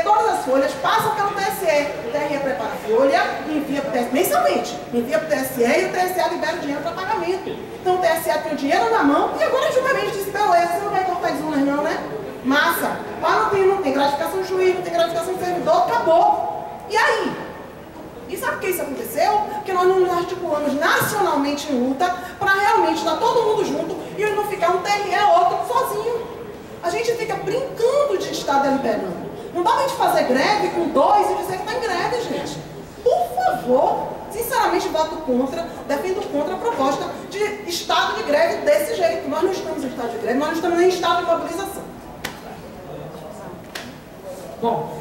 D: todas as folhas passam pelo TSE. O TRE prepara a folha, envia para o TSE, mensalmente, envia para o TSE e o TSE libera o dinheiro para pagamento. Então o TSE tem o dinheiro na mão e agora justamente disse, beleza, você não vai cortar as urnas não, né? Massa, mas não tem gratificação de juiz, não tem gratificação de servidor, acabou. E aí? E sabe por que isso aconteceu? Porque nós não nos articulamos nacionalmente em luta para realmente estar todo mundo junto e não ficar um TRE outro sozinho. A gente fica brincando de estar deliberando. Não dá pra gente fazer greve com 2 e dizer que está em greve, gente. Por favor, sinceramente voto contra, defendo contra a proposta de estado de greve desse jeito. Nós não estamos em estado de greve, nós não estamos nem em estado de mobilização.
A: Bom,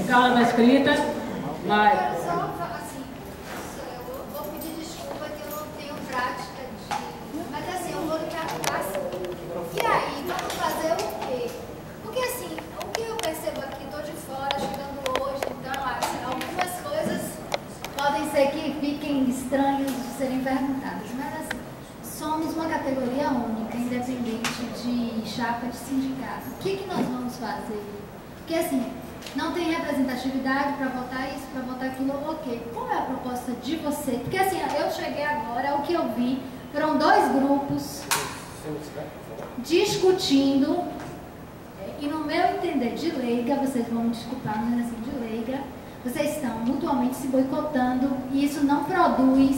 A: cala na escrita, mas...
F: Eu só falar assim, eu vou pedir desculpa que eu não tenho prática de... Mas assim, eu vou ligar a classe. E aí, vamos fazer o quê? Porque assim, o que eu percebo aqui, estou de fora, chegando hoje, então assim, algumas coisas podem ser que fiquem estranhas de serem perguntadas. Mas assim, somos uma categoria única, independente de chapa de sindicato. O que nós vamos fazer? Porque assim, não tem representatividade para votar isso, para votar aquilo, ok. Qual é a proposta de você? Porque assim, eu cheguei agora, o que eu vi, foram 2 grupos discutindo, e no meu entender de leiga, vocês vão me desculpar, mas assim, de leiga, vocês estão mutuamente se boicotando, e isso não produz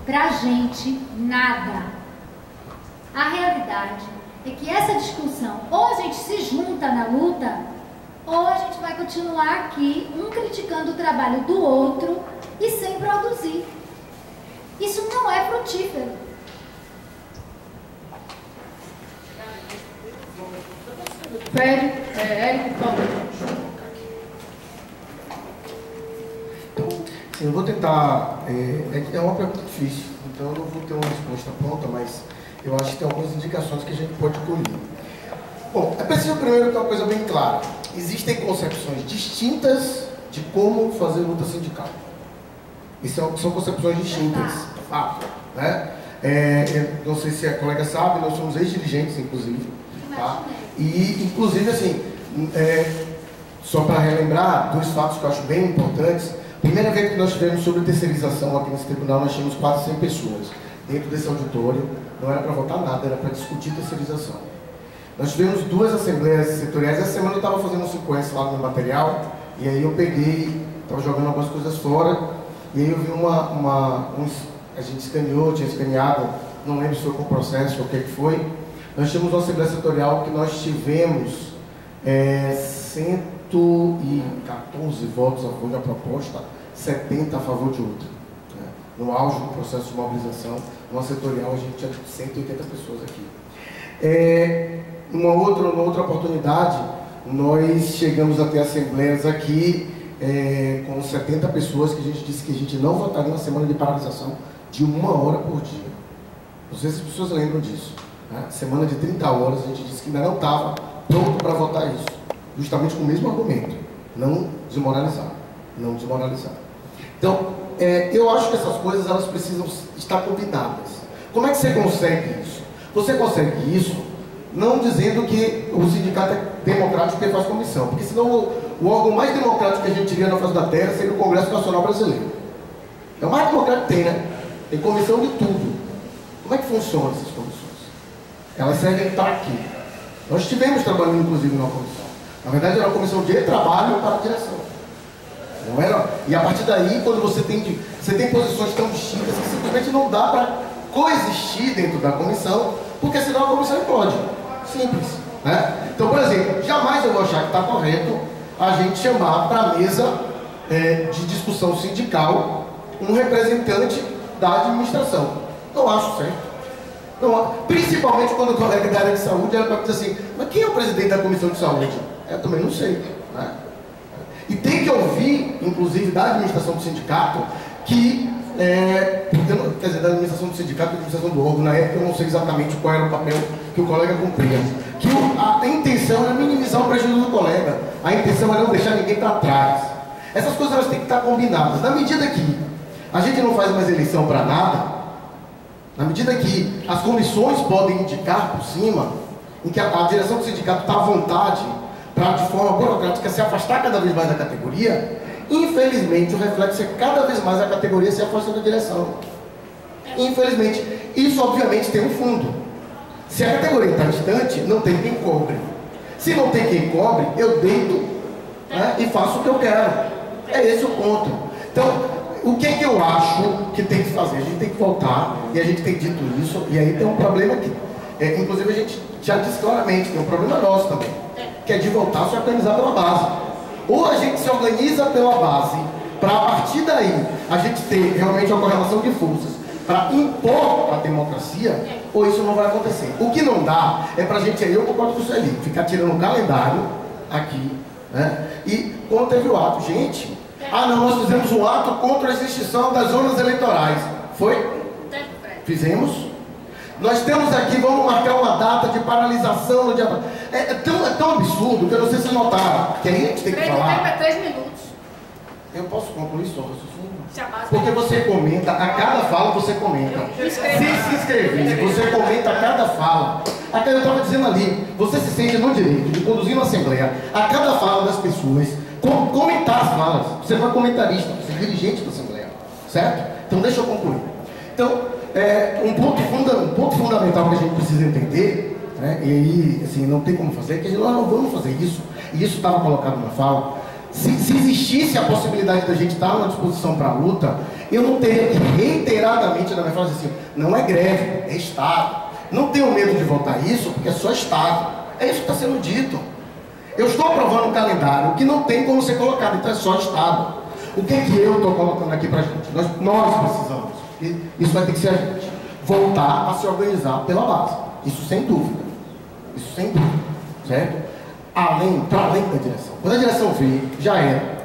F: pra gente nada. A realidade é que essa discussão, ou a gente se junta na luta, ou a gente vai continuar aqui, um criticando o trabalho do outro e sem produzir. Isso não é frutífero.
A: Érico, por favor.
B: Eu vou tentar, é uma pergunta difícil, então eu não vou ter uma resposta pronta, mas eu acho que tem algumas indicações que a gente pode colher. Bom, é preciso primeiro ter uma coisa bem clara. Existem concepções distintas de como fazer luta sindical. São concepções distintas, fato, né? Não sei se a colega sabe, nós somos ex-dirigentes, inclusive. Tá? E, inclusive, assim, só para relembrar 2 fatos que eu acho bem importantes. Primeira vez que nós tivemos sobre terceirização aqui nesse tribunal, nós tínhamos quase 100 pessoas dentro desse auditório. Não era para votar nada, era para discutir terceirização. Nós tivemos 2 assembleias setoriais. Essa semana eu estava fazendo um 5S lá no meu material, e aí eu peguei, estava jogando algumas coisas fora, e aí eu vi a gente escaneou, tinha escaneado, não lembro se foi com processo ou o que foi. Nós tivemos uma assembleia setorial que nós tivemos 114 votos a favor da proposta, 70 a favor de outra. Né? No auge do processo de mobilização, no setorial a gente tinha 180 pessoas aqui. Numa outra oportunidade, nós chegamos a ter assembleias aqui com 70 pessoas que a gente disse que a gente não votaria na semana de paralisação de 1 hora por dia. Não sei se as pessoas lembram disso. Né? Semana de 30 horas, a gente disse que ainda não estava pronto para votar isso. Justamente com o mesmo argumento. Não desmoralizar. Não desmoralizar. Então, eu acho que essas coisas elas precisam estar combinadas. Como é que você consegue isso? Você consegue isso não dizendo que o sindicato é democrático porque faz comissão, porque senão o órgão mais democrático que a gente teria na face da terra seria o Congresso Nacional Brasileiro. É o mais democrático que tem, né? Tem comissão de tudo. Como é que funcionam essas comissões? Elas servem para aqui. Nós estivemos trabalhando, inclusive, numa comissão. Na verdade, era uma comissão de trabalho para a direção. Não era? E a partir daí, quando você tem posições tão distintas que simplesmente não dá para coexistir dentro da comissão, porque senão a comissão implode. Simples. Né? Então, por exemplo, jamais eu vou achar que está correto a gente chamar para a mesa de discussão sindical um representante da administração. Não acho certo. Não, principalmente quando o colega da área de saúde ela vai dizer assim, mas quem é o presidente da comissão de saúde? Eu também não sei. Né? E tem que ouvir, inclusive, da administração do sindicato, que, quer dizer, da administração do sindicato, da administração do órgão, na época eu não sei exatamente qual era o papel que o colega cumpria, que a intenção era minimizar o prejuízo do colega, a intenção era não deixar ninguém para trás. Essas coisas elas têm que estar combinadas. Na medida que a gente não faz mais eleição para nada, na medida que as comissões podem indicar por cima, em que a direção do sindicato está à vontade para, de forma burocrática, se afastar cada vez mais da categoria, infelizmente o reflexo é cada vez mais a categoria se afasta da direção. Infelizmente. Isso obviamente tem um fundo. Se a categoria está distante, não tem quem cobre. Se não tem quem cobre, eu deito, né, e faço o que eu quero. É esse o ponto. Então, o que é que eu acho que tem que fazer? A gente tem que voltar, e a gente tem dito isso, e aí tem um problema que, inclusive a gente já disse claramente, tem um problema nosso também, que é de voltar a se organizar pela base. Ou a gente se organiza pela base, para a partir daí a gente ter realmente uma correlação de forças, para impor a democracia, ou isso não vai acontecer. O que não dá é para a gente, aí eu concordo com o Sueli, ficar tirando o calendário aqui, né? E quando teve o ato, gente, não, nós fizemos um ato contra a extinção das zonas eleitorais. Foi? Fizemos. Nós temos aqui, vamos marcar uma data de paralisação no dia. É tão absurdo que eu não sei se notaram, que aí a gente tem que falar.
A: 3 minutos.
B: Eu posso concluir só, raciocínio? Porque você comenta, a cada fala você comenta. Se inscrever, você comenta a cada fala. Eu estava dizendo ali, você se sente no direito de conduzir uma assembleia, a cada fala das pessoas, comentar as falas. Você não é comentarista, você é dirigente da assembleia, certo? Então deixa eu concluir. Então, um ponto fundamental que a gente precisa entender, né, e aí assim, não tem como fazer, é que nós não vamos fazer isso, e isso estava colocado na fala. Se existisse a possibilidade da gente estar à disposição para a luta, eu não teria que reiteradamente na minha frase assim, não é greve, é Estado. Não tenho medo de votar isso, porque é só Estado. É isso que está sendo dito. Eu estou aprovando um calendário que não tem como ser colocado, então é só Estado. O que eu estou colocando aqui para a gente? Nós precisamos, e isso vai ter que ser a gente, voltar a se organizar pela base. Isso sem dúvida. Isso sem dúvida. Certo? Para além da direção. Quando a direção vê, já era.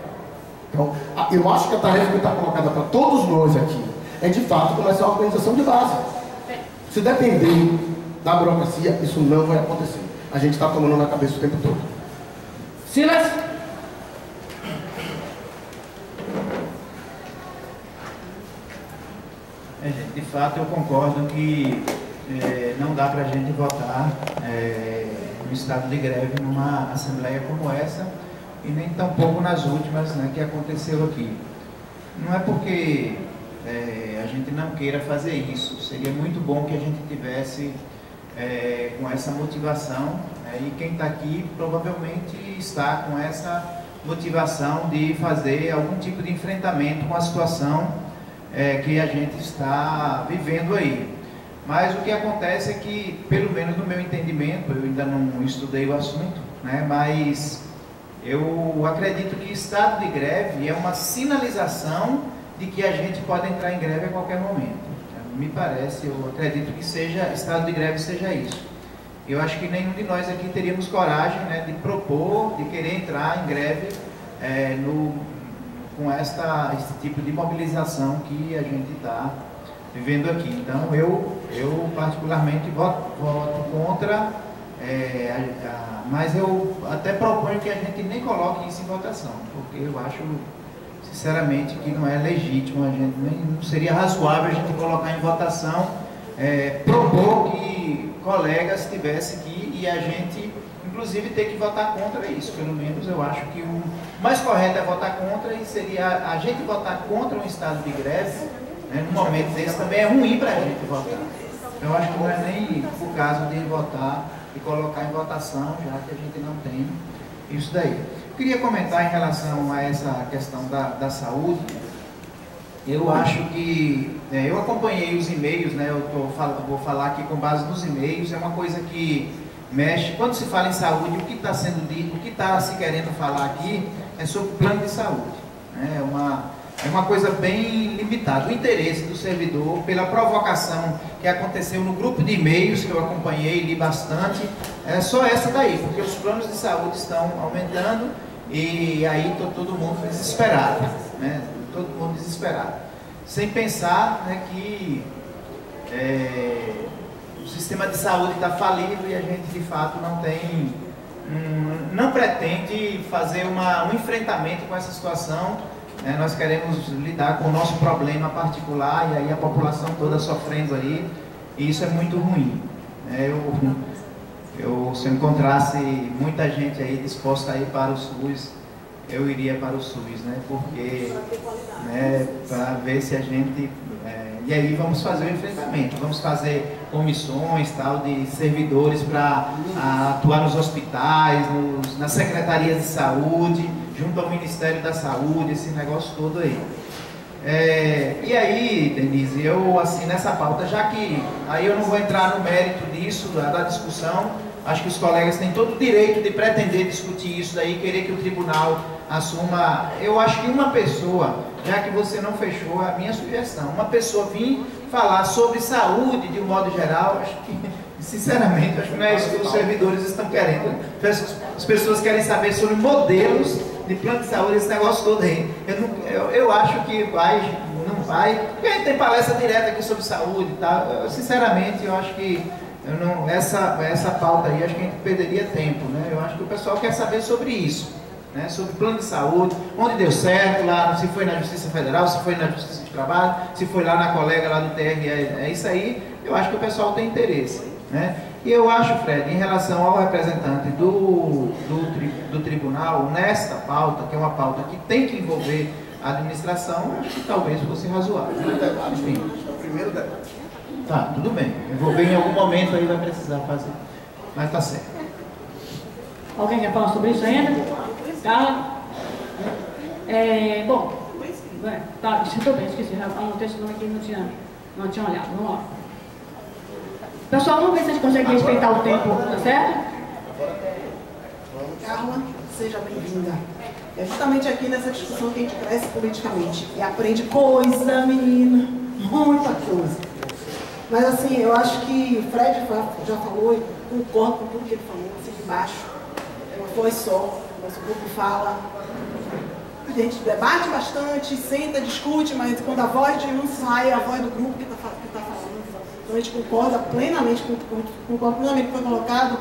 B: Então, eu acho que a tarefa que está colocada para todos nós aqui é, de fato, começar a organização de base. Se depender da burocracia, isso não vai acontecer. A gente está tomando na cabeça o tempo todo.
A: Silas?
G: Gente, de fato, eu concordo que não dá para a gente votar no estado de greve numa assembleia como essa, e nem tampouco nas últimas, né, que aconteceu aqui. Não é porque a gente não queira fazer isso, seria muito bom que a gente tivesse com essa motivação, né, e quem está aqui provavelmente está com essa motivação de fazer algum tipo de enfrentamento com a situação que a gente está vivendo aí. Mas o que acontece é que, pelo menos no meu entendimento, eu ainda não estudei o assunto, né, mas eu acredito que estado de greve é uma sinalização de que a gente pode entrar em greve a qualquer momento. Me parece, eu acredito que estado de greve seja isso. Eu acho que nenhum de nós aqui teríamos coragem, né, de propor, de querer entrar em greve com esse tipo de mobilização que a gente está vivendo aqui. Então, eu particularmente voto contra, mas eu até proponho que a gente nem coloque isso em votação, porque eu acho, sinceramente, que não é legítimo, não seria razoável a gente colocar em votação, propor que colegas tivessem aqui e a gente, inclusive, ter que votar contra isso. Pelo menos eu acho que o mais correto é votar contra, e seria a gente votar contra um estado de greve, né, num momento desse também é ruim para a gente votar. Então, eu acho que não é nem o caso de votar e colocar em votação, já que a gente não tem isso daí. Eu queria comentar em relação a essa questão da saúde. Eu acho que, eu acompanhei os e-mails, né, vou falar aqui com base nos e-mails, é uma coisa que mexe, quando se fala em saúde, o que está sendo dito, o que está se querendo falar aqui é sobre plano de saúde, né, é uma coisa bem limitada. O interesse do servidor, pela provocação que aconteceu no grupo de e-mails que eu acompanhei, li bastante, é só essa daí, porque os planos de saúde estão aumentando e aí está todo mundo desesperado, né? Todo mundo desesperado, sem pensar, né, que o sistema de saúde está falido e a gente de fato não tem não pretende fazer um enfrentamento com essa situação. Nós queremos lidar com o nosso problema particular e aí a população toda sofrendo aí, e isso é muito ruim. Se eu encontrasse muita gente aí disposta a ir para o SUS, eu iria para o SUS, porque para ver se a gente... e aí vamos fazer o enfrentamento, vamos fazer comissões tal, de servidores para atuar nos hospitais, nas secretarias de saúde, junto ao Ministério da Saúde, esse negócio todo aí. E aí, Denise, eu assim, nessa pauta, já que aí eu não vou entrar no mérito disso, da discussão, acho que os colegas têm todo o direito de pretender discutir isso daí, querer que o tribunal assuma. Eu acho que uma pessoa, já que você não fechou a minha sugestão, uma pessoa vir falar sobre saúde de um modo geral, acho que, sinceramente, acho que não é isso que os servidores estão querendo. As pessoas querem saber sobre modelos de plano de saúde, esse negócio todo aí. Eu acho que não vai, porque a gente tem palestra direta aqui sobre saúde e tal. Sinceramente, eu acho que essa pauta aí, acho que a gente perderia tempo, Eu acho que o pessoal quer saber sobre isso, sobre plano de saúde, onde deu certo, lá, se foi na Justiça Federal, se foi na Justiça de Trabalho, se foi lá na colega lá do TRE, é isso aí. Eu acho que o pessoal tem interesse, E eu acho, Fred, em relação ao representante do tribunal, nesta pauta, que é uma pauta que tem que envolver a administração, eu acho que talvez fosse razoável. Enfim.
B: Primeiro debate.
G: Tá, tudo bem. Envolver em algum momento aí vai precisar fazer. Mas tá certo.
A: Alguém quer falar sobre isso ainda? Tá? Bom, tá, estou bem, esqueci. Anotei esse nome aqui, não tinha olhado. Vamos lá. Pessoal, vamos ver se a gente consegue respeitar o tempo, tá certo?
D: Carla, seja bem-vinda. É justamente aqui nessa discussão que a gente cresce politicamente e aprende coisa, menina, muita coisa. Mas assim, eu acho que o Fred já falou e concordo com tudo que ele falou, assim de baixo. É uma voz só, nosso grupo fala. A gente debate bastante, senta, discute, mas quando a voz de um sai, é a voz do grupo que está falando. Então a gente concorda plenamente com o que foi colocado.